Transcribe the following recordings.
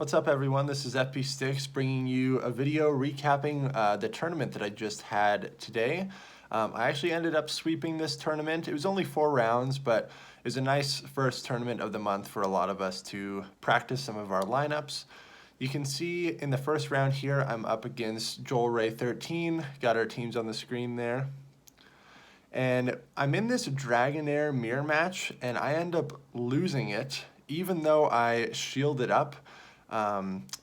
What's up, everyone? This is FP Sticks bringing you a video recapping the tournament that I just had today. I actually ended up sweeping this tournament. It was only 4 rounds, but it was a nice first tournament of the month for a lot of us to practice some of our lineups. You can see in the first round here, I'm up against Joel Ray 13. Got our teams on the screen there. And I'm in this Dragonair mirror match, and I end up losing it, even though I shielded up.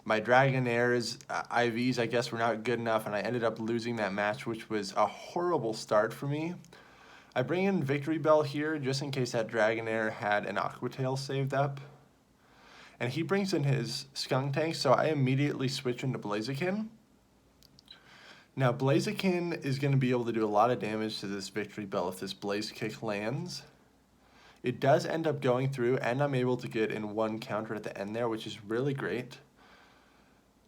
My Dragonair's IVs, I guess, were not good enough, and I ended up losing that match, which was a horrible start for me. I bring in Victory Bell here, just in case that Dragonair had an Aqua Tail saved up. And he brings in his Skunk Tank, so I immediately switch into Blaziken. Now, Blaziken is going to be able to do a lot of damage to this Victory Bell if this Blaze Kick lands. It does end up going through, and I'm able to get in 1 counter at the end there, which is really great.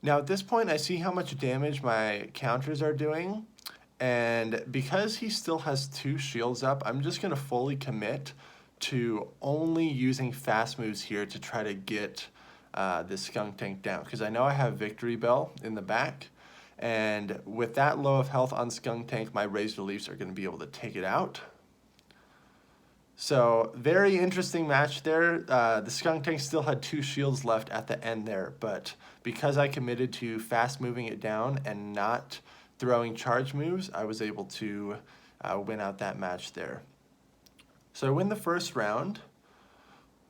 Now, at this point, I see how much damage my counters are doing, and because he still has 2 shields up, I'm just going to fully commit to only using fast moves here to try to get this Skunk Tank down, because I know I have Victory Bell in the back, and with that low of health on Skunk Tank, my Razor Leafs are going to be able to take it out. So, very interesting match there. The Skunk Tank still had 2 shields left at the end there, but because I committed to fast moving it down and not throwing charge moves, I was able to win out that match there. So I win the first round.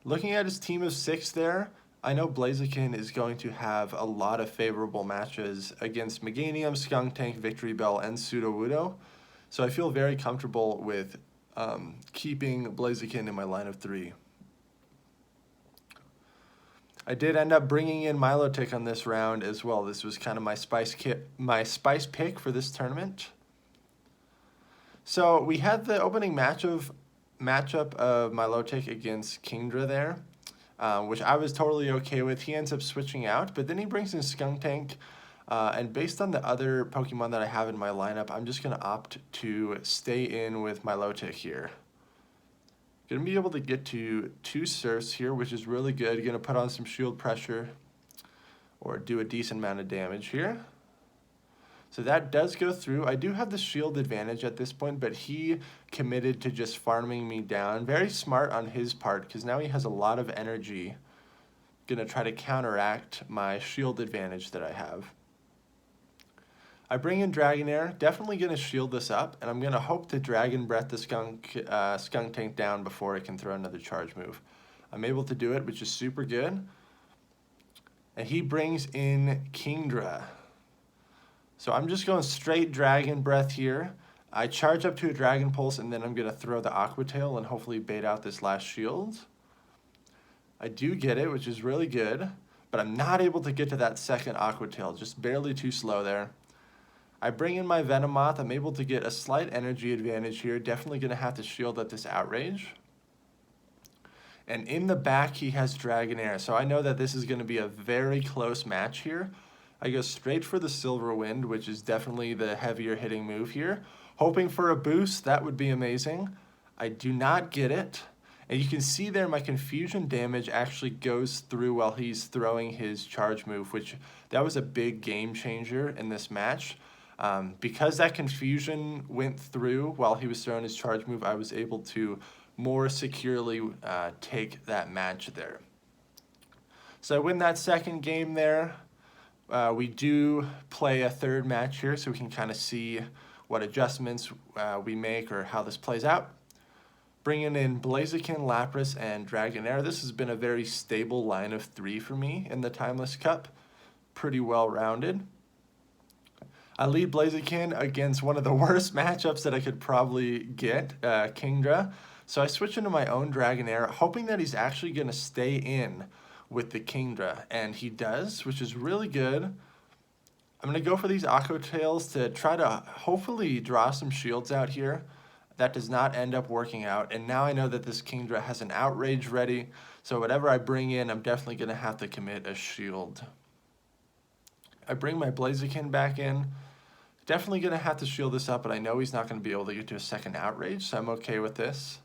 Looking at his team of 6 there, I know Blaziken is going to have a lot of favorable matches against Meganium, Skunk Tank, Victory Bell, and Sudowoodo. So I feel very comfortable with keeping Blaziken in my line of 3. I did end up bringing in Milotic on this round as well. This was kind of my spice pick for this tournament. So we had the opening matchup of Milotic against Kingdra there, which I was totally okay with. He ends up switching out, but then he brings in Skunk Tank. And based on the other Pokemon that I have in my lineup, I'm just going to opt to stay in with Milotic here. Going to be able to get to 2 Surfs here, which is really good. Going to put on some shield pressure or do a decent amount of damage here. So that does go through. I do have the shield advantage at this point, but he committed to just farming me down. Very smart on his part, because now he has a lot of energy. Going to try to counteract my shield advantage that I have. I bring in Dragonair, definitely going to shield this up, and I'm going to hope to Dragon Breath the Skunk Tank down before it can throw another charge move. I'm able to do it, which is super good. And he brings in Kingdra. So I'm just going straight Dragon Breath here. I charge up to a Dragon Pulse, and then I'm going to throw the Aqua Tail and hopefully bait out this last shield. I do get it, which is really good, but I'm not able to get to that second Aqua Tail, just barely too slow there. I bring in my Venomoth. I'm able to get a slight energy advantage here. Definitely going to have to shield up this Outrage. And in the back, he has Dragonair. So I know that this is going to be a very close match here. I go straight for the Silver Wind, which is definitely the heavier hitting move here. Hoping for a boost. That would be amazing. I do not get it. And you can see there my confusion damage actually goes through while he's throwing his charge move, which that was a big game changer in this match. Because that confusion went through while he was throwing his charge move, I was able to more securely take that match there. So I win that second game there. We do play a third match here, so we can kind of see what adjustments we make or how this plays out. Bringing in Blaziken, Lapras, and Dragonair. This has been a very stable line of 3 for me in the Timeless Cup. Pretty well-rounded. I lead Blaziken against one of the worst matchups that I could probably get, Kingdra. So I switch into my own Dragonair, hoping that he's actually going to stay in with the Kingdra. And he does, which is really good. I'm going to go for these Aqua Tails to try to hopefully draw some shields out here. That does not end up working out. And now I know that this Kingdra has an Outrage ready. So whatever I bring in, I'm definitely going to have to commit a shield. I bring my Blaziken back in. Definitely going to have to shield this up, but I know he's not going to be able to get to a second Outrage, so I'm okay with this.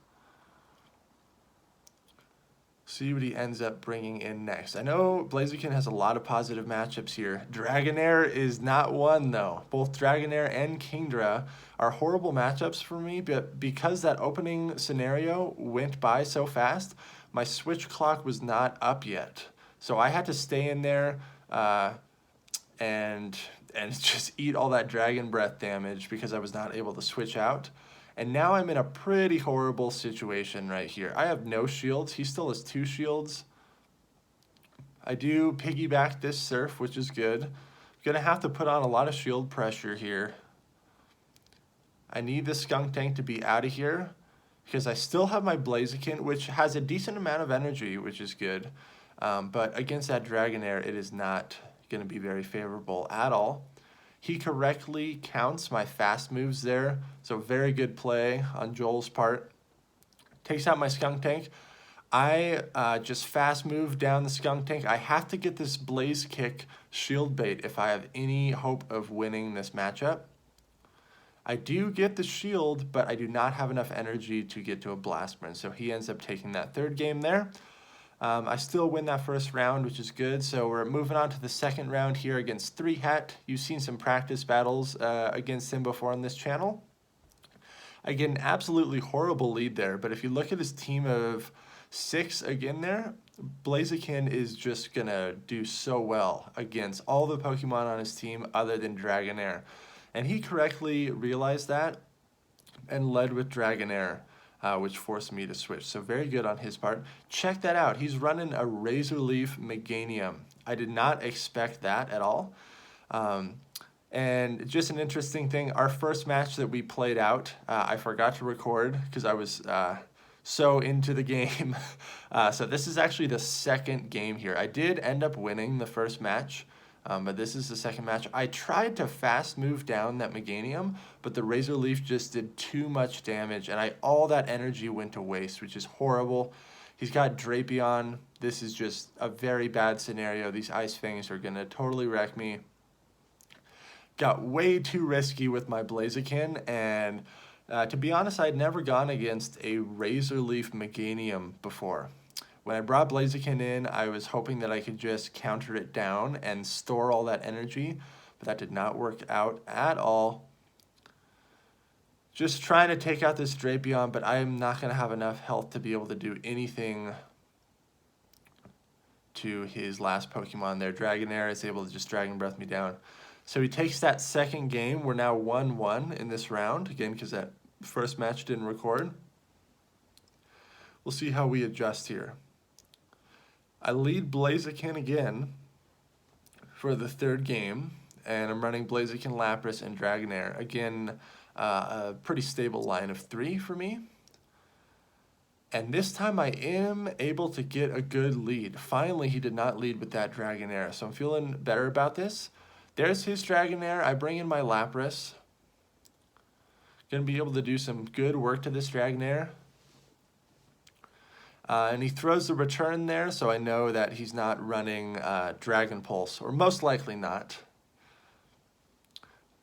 See what he ends up bringing in next. I know Blaziken has a lot of positive matchups here. Dragonair is not one, though. Both Dragonair and Kingdra are horrible matchups for me, but because that opening scenario went by so fast, my switch clock was not up yet. So I had to stay in there and just eat all that Dragon Breath damage because I was not able to switch out. And now I'm in a pretty horrible situation right here. I have no shields. He still has 2 shields. I do piggyback this Surf, which is good. I'm going to have to put on a lot of shield pressure here. I need the Skunk Tank to be out of here because I still have my Blaziken, which has a decent amount of energy, which is good. But against that Dragonair, it is not going to be very favorable at all. He correctly counts my fast moves there, so very good play on Joel's part. Takes out my Skunk Tank. I just fast move down the Skunk Tank. I have to get this Blaze Kick shield bait if I have any hope of winning this matchup. I do get the shield, but I do not have enough energy to get to a Blast Burn, so he ends up taking that 3rd game there. I still win that 1st round, which is good. So we're moving on to the 2nd round here against 3 Hat. You've seen some practice battles against him before on this channel. I get an absolutely horrible lead there, but if you look at his team of 6 again there, Blaziken is just going to do so well against all the Pokemon on his team other than Dragonair. And he correctly realized that and led with Dragonair. Which forced me to switch. So very good on his part. Check that out. He's running a Razor Leaf Meganium. I did not expect that at all. And just an interesting thing, our first match that we played out, I forgot to record because I was so into the game. So this is actually the 2nd game here. I did end up winning the first match. But this is the 2nd match. I tried to fast move down that Meganium, but the Razor Leaf just did too much damage, and all that energy went to waste, which is horrible. He's got Drapion. This is just a very bad scenario. These Ice Fangs are going to totally wreck me. Got way too risky with my Blaziken, and to be honest, I'd never gone against a Razor Leaf Meganium before. When I brought Blaziken in, I was hoping that I could just counter it down and store all that energy, but that did not work out at all. Just trying to take out this Drapion, but I am not going to have enough health to be able to do anything to his last Pokemon there. Dragonair is able to just Dragon Breath me down. So he takes that 2nd game. We're now 1-1 in this round, again, because that first match didn't record. We'll see how we adjust here. I lead Blaziken again for the 3rd game, and I'm running Blaziken, Lapras, and Dragonair. Again, a pretty stable line of 3 for me. And this time I am able to get a good lead. Finally, he did not lead with that Dragonair, so I'm feeling better about this. There's his Dragonair. I bring in my Lapras. Gonna be able to do some good work to this Dragonair. And he throws the return there, so I know that he's not running Dragon Pulse, or most likely not.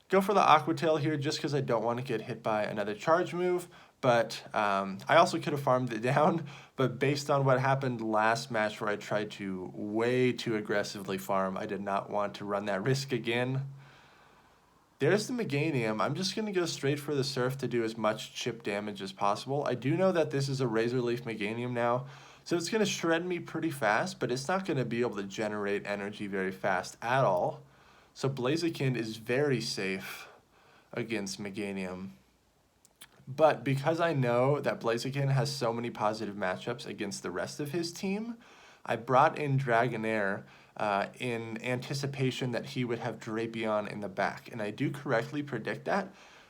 Go for the Aqua Tail here just because I don't want to get hit by another charge move, but I also could have farmed it down, but based on what happened last match where I tried to way too aggressively farm, I did not want to run that risk again. There's the Meganium. I'm just going to go straight for the Surf to do as much chip damage as possible. I do know that this is a Razor Leaf Meganium now, so it's going to shred me pretty fast, but it's not going to be able to generate energy very fast at all. So Blaziken is very safe against Meganium. But because I know that Blaziken has so many positive matchups against the rest of his team, I brought in Dragonair in anticipation that he would have Drapion in the back. And I do correctly predict that.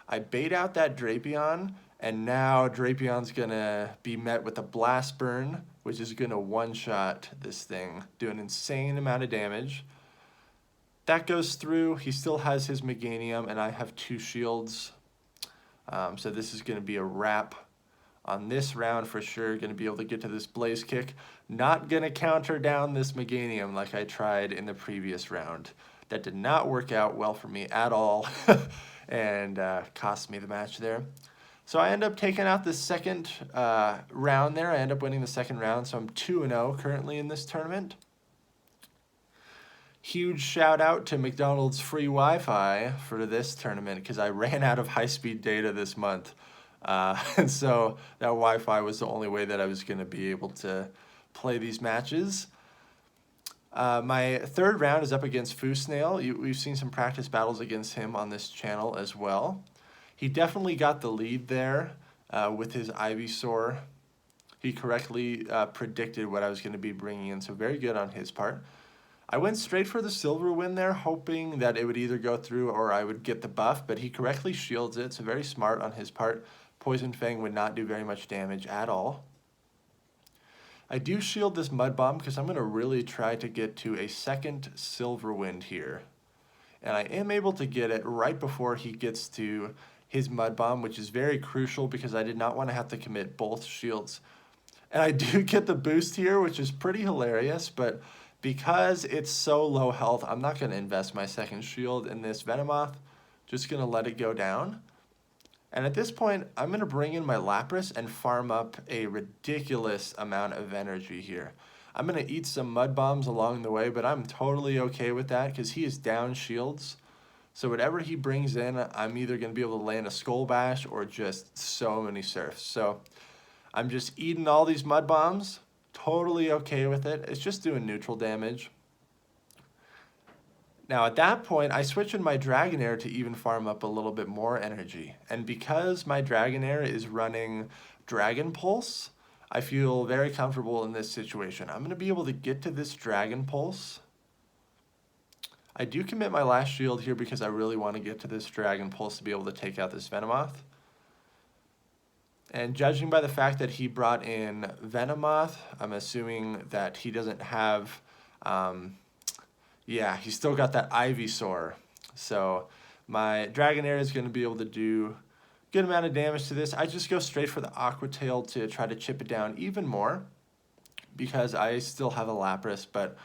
I bait out that Drapion, and now Drapion's going to be met with a Blast Burn, which is going to one-shot this thing, do an insane amount of damage. That goes through. He still has his Meganium, and I have 2 shields. So this is going to be a wrap on this round for sure. Going to be able to get to this Blaze Kick. Not going to counter down this Meganium like I tried in the previous round. That did not work out well for me at all and cost me the match there. So I end up taking out the second round there. I end up winning the second round, so I'm 2-0 currently in this tournament. Huge shout out to McDonald's free Wi-Fi for this tournament because I ran out of high-speed data this month. And so that Wi-Fi was the only way that I was going to be able to play these matches. My third round is up against Foosnail. We've seen some practice battles against him on this channel as well. He definitely got the lead there with his Ivysaur. He correctly predicted what I was going to be bringing in, so very good on his part. I went straight for the silver win there, hoping that it would either go through or I would get the buff, but he correctly shields it, so very smart on his part. Poison Fang would not do very much damage at all. I do shield this Mud Bomb because I'm going to really try to get to a second Silver Wind here. And I am able to get it right before he gets to his Mud Bomb, which is very crucial because I did not want to have to commit both shields. And I do get the boost here, which is pretty hilarious, but because it's so low health, I'm not going to invest my second shield in this Venomoth. Just going to let it go down. And at this point, I'm going to bring in my Lapras and farm up a ridiculous amount of energy here. I'm going to eat some Mud Bombs along the way, but I'm totally okay with that because he is down shields. So whatever he brings in, I'm either going to be able to land a Skull Bash or just so many Surfs. So I'm just eating all these Mud Bombs. Totally okay with it. It's just doing neutral damage. Now at that point, I switch in my Dragonair to even farm up a little bit more energy. And because my Dragonair is running Dragon Pulse, I feel very comfortable in this situation. I'm going to be able to get to this Dragon Pulse. I do commit my last shield here because I really want to get to this Dragon Pulse to be able to take out this Venomoth. And judging by the fact that he brought in Venomoth, I'm assuming that he doesn't have, yeah, he's still got that Ivysaur. So my Dragonair is going to be able to do a good amount of damage to this. I just go straight for the Aqua Tail to try to chip it down even more because I still have a Lapras, but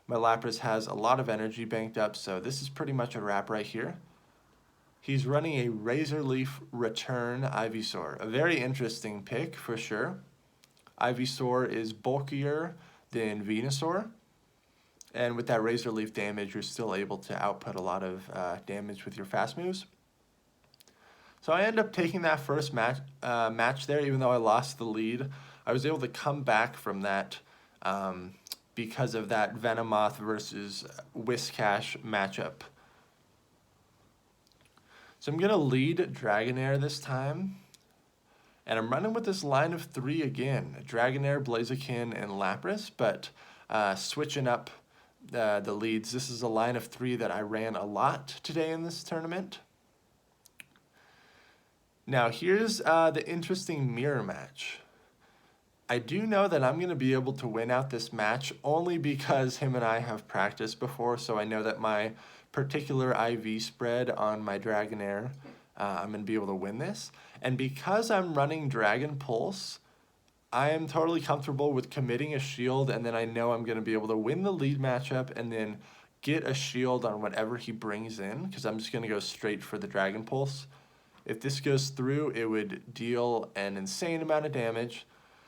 my Lapras has a lot of energy banked up, so this is pretty much a wrap right here. He's running a Razor Leaf Return Ivysaur. A very interesting pick for sure. Ivysaur is bulkier than Venusaur. And with that Razor Leaf damage, you're still able to output a lot of damage with your fast moves. So I end up taking that first match there, even though I lost the lead. I was able to come back from that because of that Venomoth versus Whiscash matchup. So I'm going to lead Dragonair this time. And I'm running with this line of 3 again. Dragonair, Blaziken, and Lapras, but switching up the leads. This is a line of 3 that I ran a lot today in this tournament. Now here's the interesting mirror match. I do know that I'm going to be able to win out this match only because him and I have practiced before, so I know that my particular IV spread on my Dragonair, I'm going to be able to win this. And because I'm running Dragon Pulse, I am totally comfortable with committing a shield, and then I know I'm going to be able to win the lead matchup and then get a shield on whatever he brings in, because I'm just going to go straight for the Dragon Pulse. If this goes through, it would deal an insane amount of damage,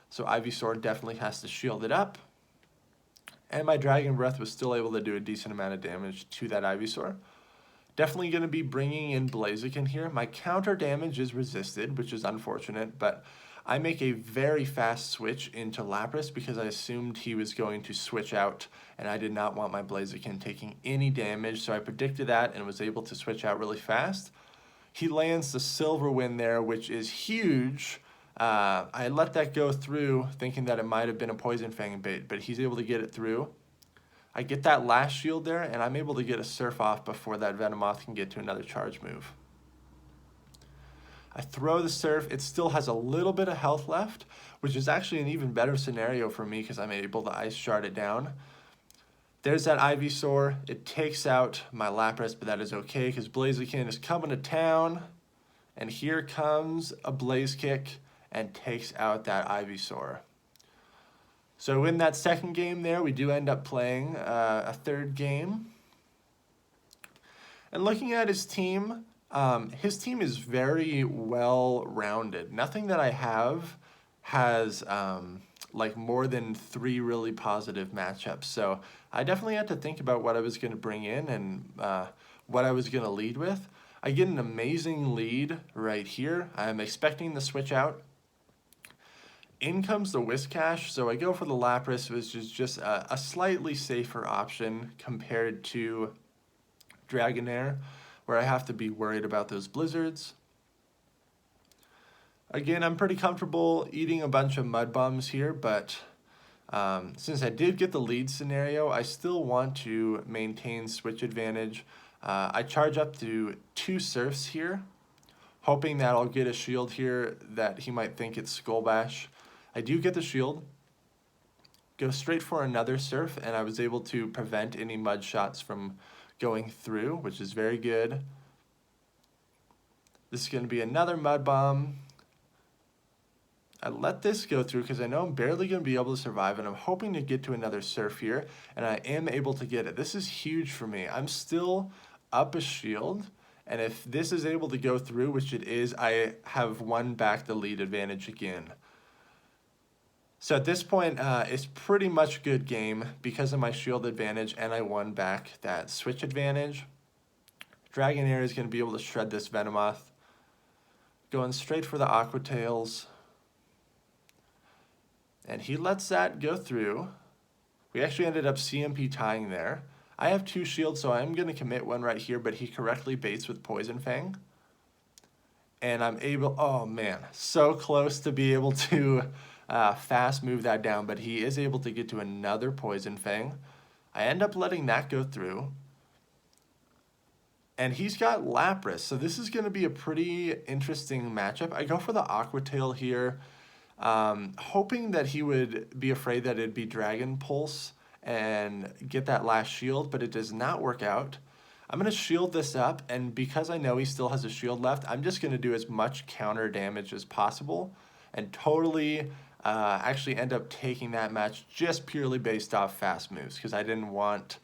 so Ivysaur definitely has to shield it up. And my Dragon Breath was still able to do a decent amount of damage to that Ivysaur. Definitely going to be bringing in Blaziken here. My counter damage is resisted, which is unfortunate, but I make a very fast switch into Lapras because I assumed he was going to switch out, and I did not want my Blaziken taking any damage, so I predicted that and was able to switch out really fast. He lands the Silver Wind there, which is huge. I let that go through thinking that it might have been a Poison Fang bait, but he's able to get it through. I get that last shield there, and I'm able to get a Surf off before that Venomoth can get to another charge move. I throw the Surf. It still has a little bit of health left, which is actually an even better scenario for me because I'm able to Ice Shard it down. There's that Ivysaur. It takes out my Lapras, but that is okay because Blaziken is coming to town. And here comes a Blaze Kick and takes out that Ivysaur. So in that second game there, we do end up playing a third game. And looking at his team, His team is very well-rounded. Nothing that I have has like more than 3 really positive matchups. So I definitely had to think about what I was going to bring in and what I was going to lead with. I get an amazing lead right here. I'm expecting the switch out. In comes the Whiscash, so I go for the Lapras, which is just a slightly safer option compared to Dragonair, where I have to be worried about those blizzards. Again, I'm pretty comfortable eating a bunch of mud bombs here, but since I did get the lead scenario, I still want to maintain switch advantage. I charge up to 2 Surfs here, hoping that I'll get a shield here that he might think it's Skull Bash. I do get the shield, go straight for another Surf, and I was able to prevent any mud shots from going through, which is very good. This is going to be another mud bomb. I let this go through because I know I'm barely going to be able to survive, and I'm hoping to get to another Surf here, and I am able to get it. This is huge for me. I'm still up a shield, and if this is able to go through, which it is, I have won back the lead advantage again. So at this point, it's pretty much good game because of my shield advantage, and I won back that switch advantage. Dragonair is going to be able to shred this Venomoth. Going straight for the Aqua Tails. And he lets that go through. We actually ended up CMP tying there. I have 2 shields, so I'm going to commit one right here, but he correctly baits with Poison Fang. And I'm able, oh man, so close to be able to fast move that down, but he is able to get to another Poison Fang. I end up letting that go through. And he's got Lapras, so this is going to be a pretty interesting matchup. I go for the Aqua Tail here, hoping that he would be afraid that it'd be Dragon Pulse and get that last shield, but it does not work out. I'm going to shield this up, and because I know he still has a shield left, I'm just going to do as much counter damage as possible and totally actually end up taking that match just purely based off fast moves because I didn't want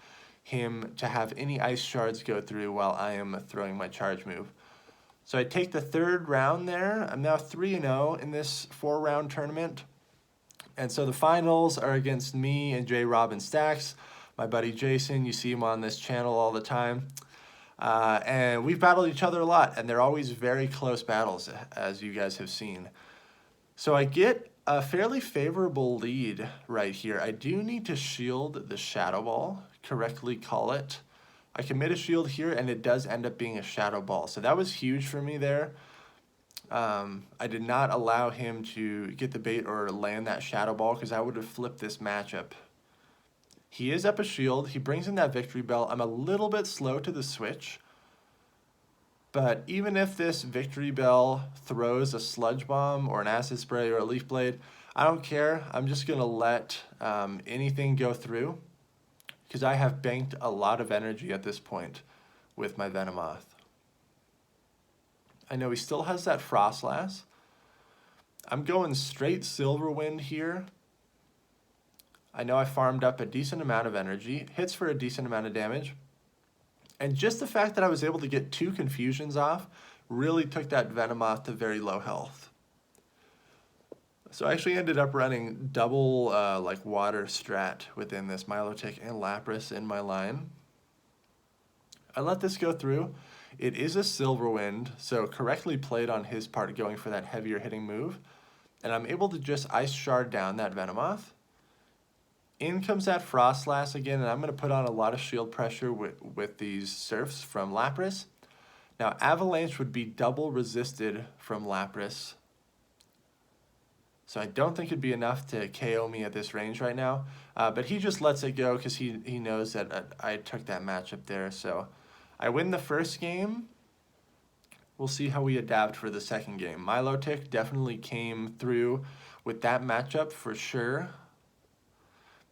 him to have any ice shards go through while I am throwing my charge move. So I take the 3rd round there. I'm now 3-0 in this 4-round tournament. And so the finals are against me and J. Robin Stacks, my buddy Jason. You see him on this channel all the time. And we've battled each other a lot, and they're always very close battles, as you guys have seen. So I get a fairly favorable lead right here. I do need to shield the Shadow Ball, correctly call it. I commit a shield here, and it does end up being a Shadow Ball. So that was huge for me there. I did not allow him to get the bait or land that Shadow Ball because I would have flipped this matchup. He is up a shield. He brings in that Victory Bell. I'm a little bit slow to the switch. But even if this Victory Bell throws a Sludge Bomb or an Acid Spray or a Leaf Blade, I don't care. I'm just going to let anything go through because I have banked a lot of energy at this point with my Venomoth. I know he still has that Frostlass. I'm going straight Silverwind here. I know I farmed up a decent amount of energy, hits for a decent amount of damage. And just the fact that I was able to get 2 confusions off really took that Venomoth to very low health. So I actually ended up running double like water strat within this Milotic and Lapras in my line. I let this go through. It is a Silverwind, so correctly played on his part going for that heavier hitting move. And I'm able to just Ice Shard down that Venomoth. In comes that Frostlass again, and I'm going to put on a lot of shield pressure with these Surfs from Lapras. Now, Avalanche would be double resisted from Lapras. So I don't think it'd be enough to KO me at this range right now. But he just lets it go because he knows that I took that matchup there. So I win the first game. We'll see how we adapt for the second game. Milotic definitely came through with that matchup for sure.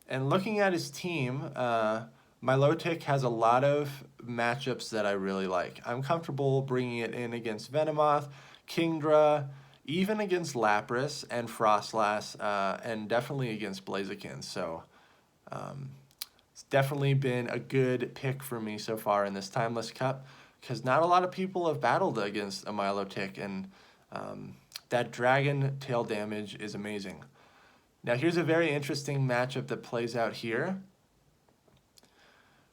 And looking at his team, Milotic has a lot of matchups that I really like. I'm comfortable bringing it in against Venomoth, Kingdra, even against Lapras and Frostlass, and definitely against Blaziken. So it's definitely been a good pick for me so far in this Timeless Cup. because not a lot of people have battled against a Milotic, and that dragon tail damage is amazing. Now here's a very interesting matchup that plays out here.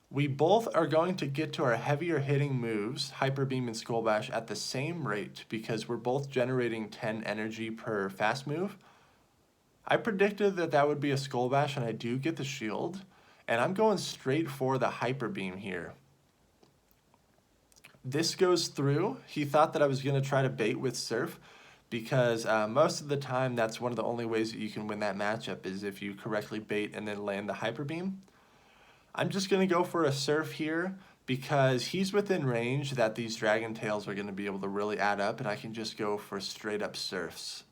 We both are going to get to our heavier hitting moves, Hyper Beam and Skull Bash, at the same rate because we're both generating 10 energy per fast move. I predicted that that would be a Skull Bash, and I do get the shield, and I'm going straight for the Hyper Beam here. This goes through. He thought that I was going to try to bait with Surf because most of the time that's one of the only ways that you can win that matchup is if you correctly bait and then land the Hyper Beam. I'm just going to go for a Surf here because he's within range that these Dragon Tails are going to be able to really add up, and I can just go for straight up Surfs.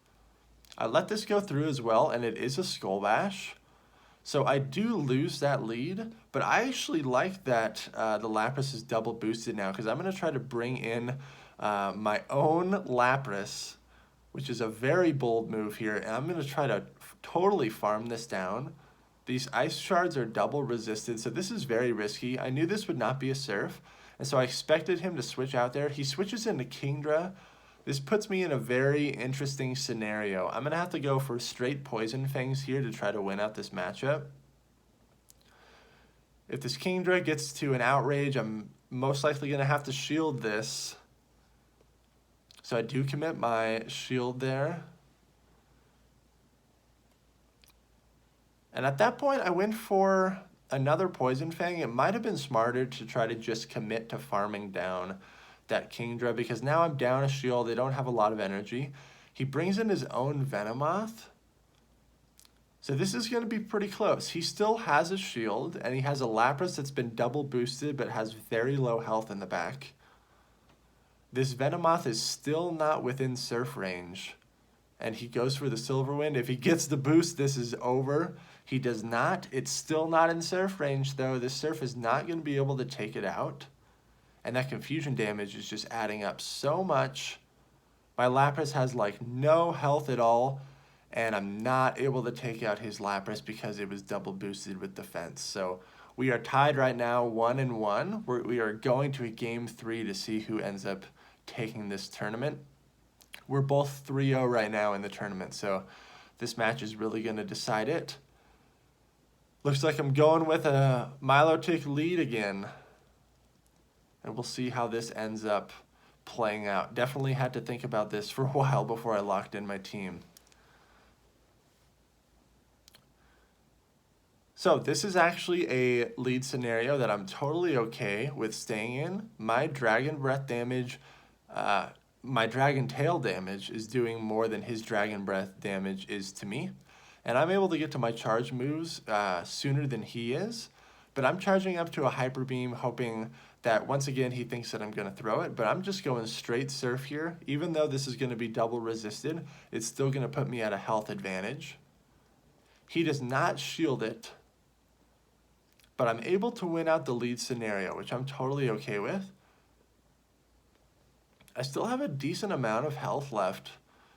I let this go through as well, and it is a Skull Bash. So I do lose that lead, but I actually like that the Lapras is double boosted now because I'm going to try to bring in my own Lapras, which is a very bold move here, and I'm going to try to totally farm this down. These ice shards are double resisted, so this is very risky. I knew this would not be a Surf, and so I expected him to switch out there. He switches into Kingdra. This puts me in a very interesting scenario. I'm going to have to go for straight Poison Fangs here to try to win out this matchup. If this Kingdra gets to an Outrage, I'm most likely going to have to shield this. So I do commit my shield there. And at that point, I went for another Poison Fang. It might have been smarter to try to just commit to farming down that Kingdra because now I'm down a shield. They don't have a lot of energy. He brings in his own Venomoth. So this is going to be pretty close. He still has a shield, and he has a Lapras that's been double boosted but has very low health in the back. This Venomoth is still not within Surf range, and he goes for the Silver Wind. If he gets the boost, this is over. He does not. It's still not in Surf range, though. This Surf is not going to be able to take it out. And that confusion damage is just adding up so much. My Lapras has like no health at all, and I'm not able to take out his Lapras because it was double boosted with defense. So we are tied right now 1-1. We are going to a game 3 to see who ends up taking this tournament. We're both 3-0 right now in the tournament, so this match is really going to decide it. Looks like I'm going with a Milotic lead again. And we'll see how this ends up playing out. Definitely had to think about this for a while before I locked in my team. So this is actually a lead scenario that I'm totally okay with staying in. My Dragon Breath damage, my Dragon Tail damage is doing more than his Dragon Breath damage is to me. And I'm able to get to my charge moves sooner than he is. But I'm charging up to a Hyper Beam, hoping that once again he thinks that I'm going to throw it. But I'm just going straight Surf here. Even though this is going to be double resisted, it's still going to put me at a health advantage. He does not shield it. But I'm able to win out the lead scenario, which I'm totally okay with. I still have a decent amount of health left.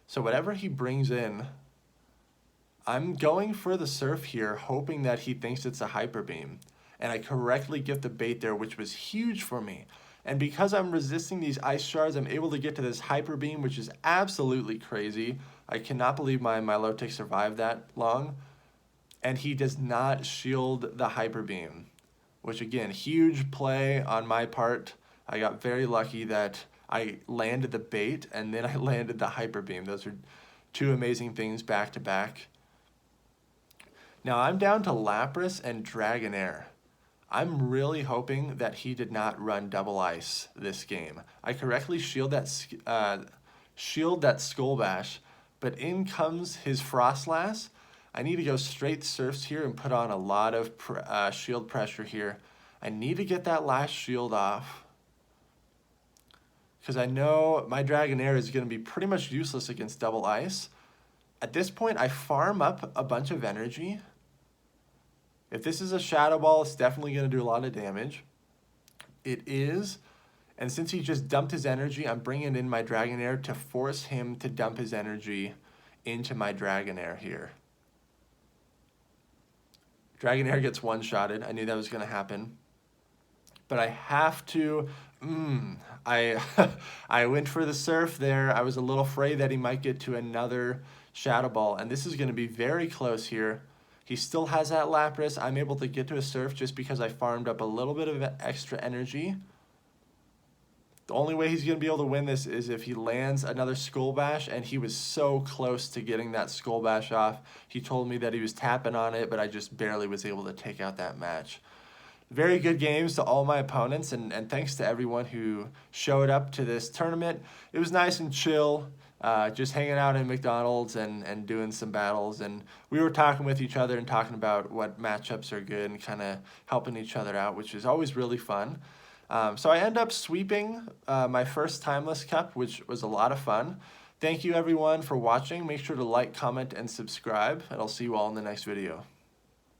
So whatever he brings in, I'm going for the Surf here, hoping that he thinks it's a Hyper Beam. And I correctly get the bait there, which was huge for me. And because I'm resisting these ice shards, I'm able to get to this Hyper Beam, which is absolutely crazy. I cannot believe my Milotic survived that long. And he does not shield the Hyper Beam, which again, huge play on my part. I got very lucky that I landed the bait and then I landed the Hyper Beam. Those are two amazing things back to back. Now I'm down to Lapras and Dragonair. I'm really hoping that he did not run double ice this game. I correctly shield that Skull Bash, but in comes his Frostlass. I need to go straight Surfs here and put on a lot of shield pressure here. I need to get that last shield off because I know my Dragonair is going to be pretty much useless against double ice. At this point, I farm up a bunch of energy. If this is a Shadow Ball, it's definitely going to do a lot of damage. It is. And since he just dumped his energy, I'm bringing in my Dragonair to force him to dump his energy into my Dragonair here. Dragonair gets one-shotted. I knew that was going to happen. But I have to I I went for the surf there. I was a little afraid that he might get to another shadow ball, and this is going to be very close here. He still has that Lapras. I'm able to get to a surf just because I farmed up a little bit of extra energy. The only way he's going to be able to win this is if he lands another Skull Bash, and he was so close to getting that Skull Bash off. He told me that he was tapping on it, but I just barely was able to take out that match. Very good games to all my opponents, and thanks to everyone who showed up to this tournament. It was nice and chill, just hanging out in McDonald's and doing some battles. And we were talking with each other and talking about what matchups are good and kind of helping each other out, which is always really fun. So I end up sweeping my first Timeless Cup, which was a lot of fun. Thank you everyone for watching. Make sure to like, comment, and subscribe, and I'll see you all in the next video.